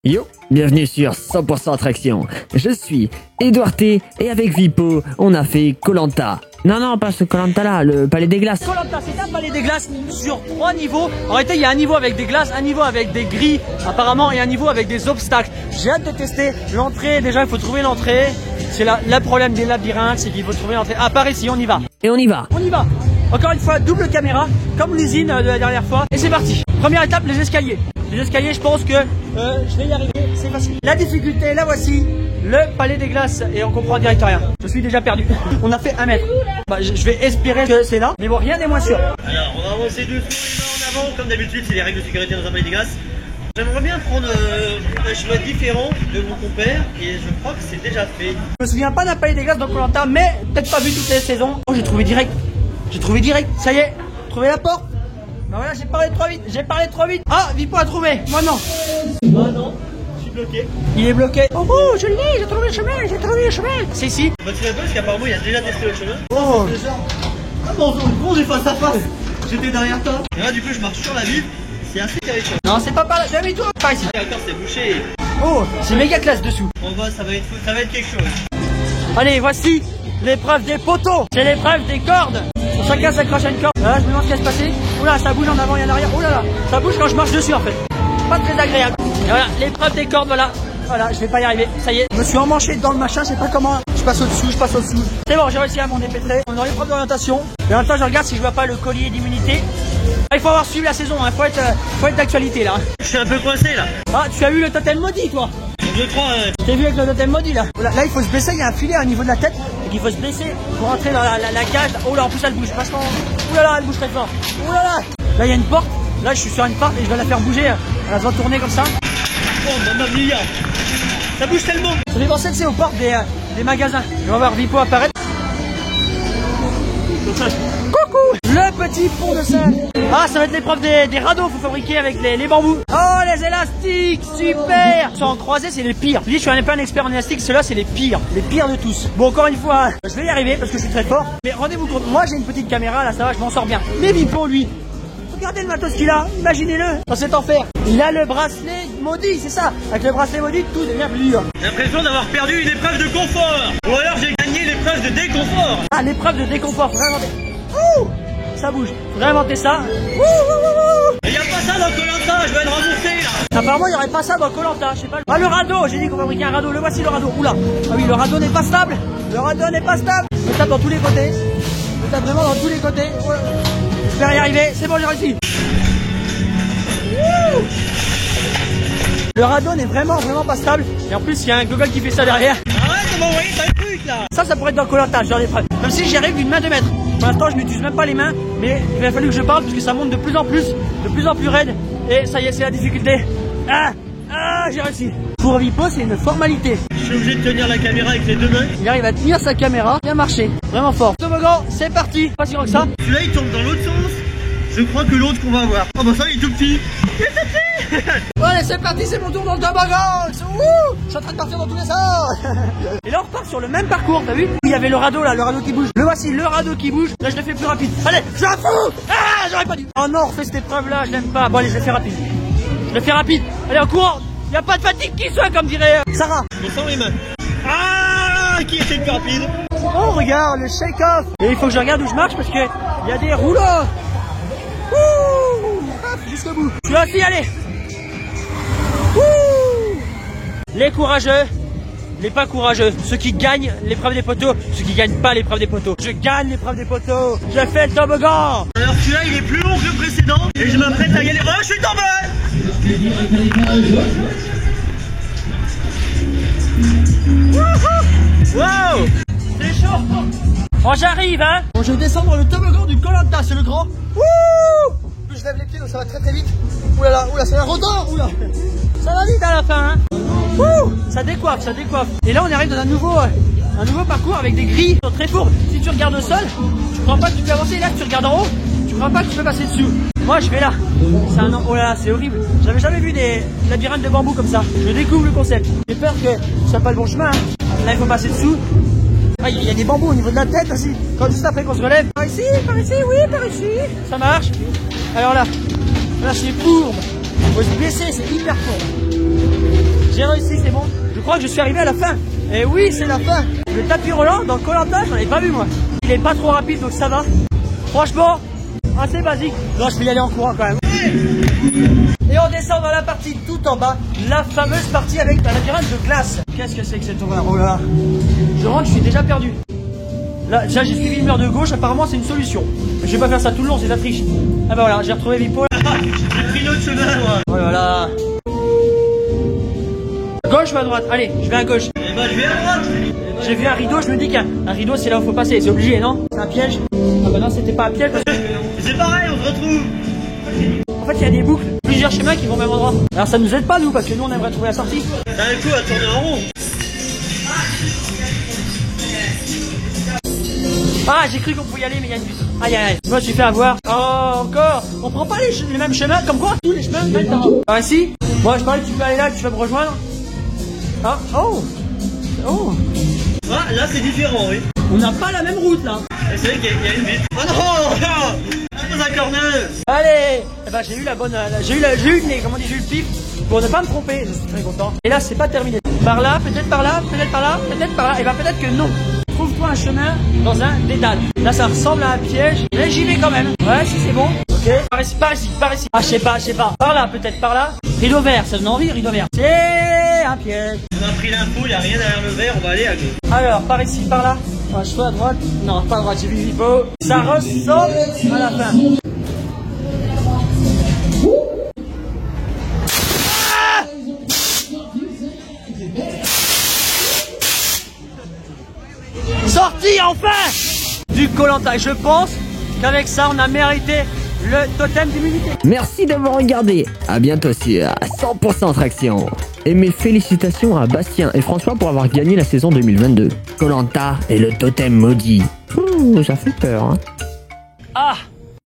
Yo, bienvenue sur 100% Attraction. Je suis Edouard T et avec Vipo, on a fait Koh-Lanta. Non, pas ce Koh-Lanta là, le palais des glaces. Koh-Lanta, c'est un palais des glaces sur 3 niveaux. En réalité, il y a un niveau avec des glaces, un niveau avec des grilles apparemment et un niveau avec des obstacles. J'ai hâte de tester l'entrée. Déjà, il faut trouver l'entrée. C'est le problème des labyrinthes, c'est qu'il faut trouver l'entrée. À part ici, on y va. Et on y va. On y va. Encore une fois, double caméra, comme l'usine de la dernière fois. Et c'est parti. Première étape, les escaliers. Les escaliers, je pense que je vais y arriver, c'est facile. La difficulté, la voici, le palais des glaces. Et on comprend direct rien. Je suis déjà perdu. On a fait 1 mètre. Bah, je vais espérer que c'est là, mais bon, rien n'est moins sûr. Alors, on va avancer doucement, les mains en avant. Comme d'habitude, c'est les règles de sécurité dans un palais des glaces. J'aimerais bien prendre un chemin différent de mon compère, et je crois que c'est déjà fait. Je me souviens pas d'un palais des glaces dans Koh-Lanta, mais peut-être pas vu toutes les saisons. Oh, j'ai trouvé direct. Ça y est, trouvé la porte. Bah voilà, j'ai parlé trop vite. Ah, Vipo a trouvé. Moi non. Moi non, je suis bloqué. Il est bloqué. Oh, je l'ai, j'ai trouvé le chemin. C'est ici. Bah tu sais pas parce qu'apparemment il a déjà testé le chemin. Oh. Ah bon, j'ai face à face. J'étais derrière toi. Et là du coup je marche sur la ville. C'est assez terrifiant. Non, c'est pas par là. Demi-tour. Par ici. Et encore c'est bouché. Oh, c'est méga classe dessous. On va, ça va être quelque chose. Allez, voici l'épreuve des poteaux. C'est l'épreuve des cordes. Chacun s'accroche à une corde. Là, je me demande ce qui va se passer. Oula, ça bouge en avant et en arrière. Oula, ça bouge quand je marche dessus en fait. Pas très agréable. Et voilà, l'épreuve des cordes, voilà. Voilà, je vais pas y arriver. Ça y est, je me suis emmanché dans le machin, je sais pas comment. Je passe au-dessous. C'est bon, j'ai réussi à m'en dépêtrer. On est dans l'épreuve d'orientation. Et en même temps, je regarde si je vois pas le collier d'immunité. Il faut avoir suivi la saison, hein. Faut être d'actualité là. Je suis un peu coincé là. Ah, tu as eu le totem maudit toi? Je crois. Je t'ai vu avec le totem maudit là. Là, il faut se baisser, il y a un filet au niveau de la tête. Et qu'il faut se baisser pour rentrer dans la cage. Oh là, en plus elle bouge vachement. Ouh là, elle bouge très fort. Ouh là. Là, il y a une porte. Là, je suis sur une porte et je vais la faire bouger. Elle va tourner comme ça. Oh, mamma mia. Ça bouge tellement. Ça fait penser que c'est aux portes des magasins. Je vais voir Vipo apparaître. Coucou. Le petit pont de Seine. Ah, ça va être l'épreuve des radeaux. Faut fabriquer avec les bambous. Oh, les élastiques, super. Sans croiser, c'est les pires. Je dis, je suis pas un expert en élastique. Ceux-là, c'est les pires de tous. Bon, encore une fois, je vais y arriver parce que je suis très fort. Mais rendez-vous compte, moi j'ai une petite caméra, là ça va, je m'en sors bien. Mais Vipo, lui, regardez le matos qu'il a. Imaginez-le dans cet enfer. Il a le bracelet maudit, c'est ça. Avec le bracelet maudit, tout devient plus dur. J'ai l'impression d'avoir perdu une épreuve de confort. Ou alors j'ai gagné l'épreuve de déconfort. Ah, l'épreuve de déconfort, faut inventer. Ouh, ça bouge. Faudrait inventer ça. Ouh. Il y a pas ça dans Koh-Lanta, je vais être remboursé là. Apparemment, il n'y aurait pas ça dans Koh-Lanta, je sais pas. Ah, le radeau, j'ai dit qu'on fabriquait un radeau. Le voici le radeau. Oula. Ah oui, le radeau n'est pas stable. Je tape dans tous les côtés. Je tape vraiment dans tous les côtés. Ouais. J'espère y arriver. C'est bon, j'ai réussi. Le radeau n'est vraiment pas stable. Et en plus, il y a un gogol qui fait ça derrière. Arrête de m'envoyer ta truc là. Ça pourrait être dans Koh-Lanta, genre l'épreuve. Même si j'y arrive d'une main de maître. Pour l'instant, je n'utilise même pas les mains. Mais il a fallu que je parle parce que ça monte de plus en plus raide. Et ça y est, c'est la difficulté. J'ai réussi. Pour Vipo, c'est une formalité. Je suis obligé de tenir la caméra avec les 2 mains. Il arrive à tenir sa caméra, bien marché, vraiment fort. Toboggan, c'est parti. Pas si grand que ça. Celui-là il tombe dans l'autre sens. Je crois que l'autre qu'on va avoir. Oh bah ça il est tout petit. Il est tout petit. Bon allez, c'est parti, c'est mon tour dans le toboggan. Ouh, je suis en train de partir dans tous les sens. Et là on repart sur le même parcours, t'as vu? Il y avait le radeau là, le radeau qui bouge. Le voici, le radeau qui bouge. Là je le fais plus rapide. Allez, je la fous. Ah, j'aurais pas dû. Oh non, on refait cette épreuve là, je l'aime pas. Bon allez, je le fais rapide. Allez, en courant. Y a pas de fatigue qui soit, comme dirait Sarah. Je sens les mains. Ah, qui était le plus rapide? Oh regarde, le shake-off. Et il faut que je regarde où je marche parce que il y a des rouleaux. Ouh, jusqu'au bout. Je vais aussi y aller. Ouh. Les courageux, les pas courageux. Ceux qui gagnent l'épreuve des poteaux, ceux qui gagnent pas l'épreuve des poteaux. Je gagne l'épreuve des poteaux. Je fais le toboggan. Alors celui-là il est plus long que le précédent. Et je m'apprête à gagner. Oh, je suis tombé. Wow, c'est chaud. Oh, j'arrive, hein. Bon, je vais descendre le toboggan du Koh-Lanta, c'est le grand. Wouh. Plus je lève les pieds, donc ça va très vite. Oulala, c'est un rodin. Oula. Ça va vite à la fin, hein. Wouh. Ça décoiffe. Et là, on arrive dans un nouveau parcours avec des grilles très fourbes. Si tu regardes au sol, tu crois pas que tu peux avancer. Là, si tu regardes en haut, tu crois pas que tu peux passer dessus. Moi, je vais là. Oh là là, c'est horrible. J'avais jamais vu des labyrinthes de bambou comme ça. Je découvre le concept. J'ai peur que ce soit pas le bon chemin. Hein. Là, il faut passer dessous. Ah, il y a des bambous au niveau de la tête aussi. Quand juste après qu'on se relève. Par ici, oui, par ici. Ça marche. Alors là c'est fourbe. Faut se blesser, c'est hyper fort. J'ai réussi, c'est bon. Je crois que je suis arrivé à la fin. Et oui, c'est la fin. Le tapis roulant dans Koh-Lanta, j'en ai pas vu moi. Il est pas trop rapide donc ça va. Franchement, assez basique. Non, je vais y aller en courant quand même. Et on descend dans la partie tout en bas, la fameuse partie avec la labyrinthe de glace. Qu'est-ce que c'est que cette horreur? Oh là là. Je rentre, je suis déjà perdu. Là, déjà j'ai suivi le mur de gauche, apparemment c'est une solution. Je vais pas faire ça tout le long, c'est de la triche. Ah bah voilà, j'ai retrouvé Vipo. J'ai pris l'autre chemin, moi. Oh là là. À gauche ou à droite? Allez, je vais à gauche. Eh ben, je vais à droite. J'ai vu un rideau, je me dis qu'un rideau c'est là où faut passer, c'est obligé, non? C'est un piège? Ah bah non, c'était pas un piège. C'est pareil, on se retrouve. En fait, il y a des boucles, plusieurs schémas qui vont au même endroit. Alors ça nous aide pas nous, parce que nous on aimerait trouver la sortie. T'as un coup à tourner en rond. Ah, j'ai cru qu'on pouvait y aller, mais il y a une buse. Aïe aïe aïe, moi je suis fait avoir. Oh, encore. On prend pas les mêmes chemins, comme quoi tous les chemins mènent à... Ah si. Moi je parlais que tu peux aller là, que tu vas me rejoindre. Ah, oh. Oh. Ah, là c'est différent, oui. On n'a pas la même route là. Et c'est vrai qu'il y a une bite. Oh non, je suis dans un corner. Allez. Eh ben j'ai eu la bonne... J'ai eu le nez, comment on dit, j'ai eu le pif. Pour ne pas me tromper, je suis très content. Et là c'est pas terminé. Par là, peut-être par là, peut-être par là, peut-être par là. Et ben peut-être que non. Trouve-toi un chemin dans un dédale. Là ça ressemble à un piège, mais j'y vais quand même. Ouais, si c'est bon. Ok. Par ici, par ici, par ici. Ah je sais pas. Par là, peut-être par là. Rideau vert, ça donne envie, rideau vert. C'est un piège. On a pris l'info, il n'y a rien derrière le verre, on va aller à gauche. Alors, par ici, par là. Ah, je suis à droite. Non, pas à droite, j'ai vu Vipo. Ça ressemble à la fin. Sorti enfin du Koh-Lanta. Et je pense qu'avec ça, on a mérité le totem d'immunité. Merci d'avoir regardé. À bientôt sur 100% Attraction. Et mes félicitations à Bastien et François pour avoir gagné la saison 2022. Koh-Lanta et le totem maudit. Ouh, ça fait peur, hein. Ah,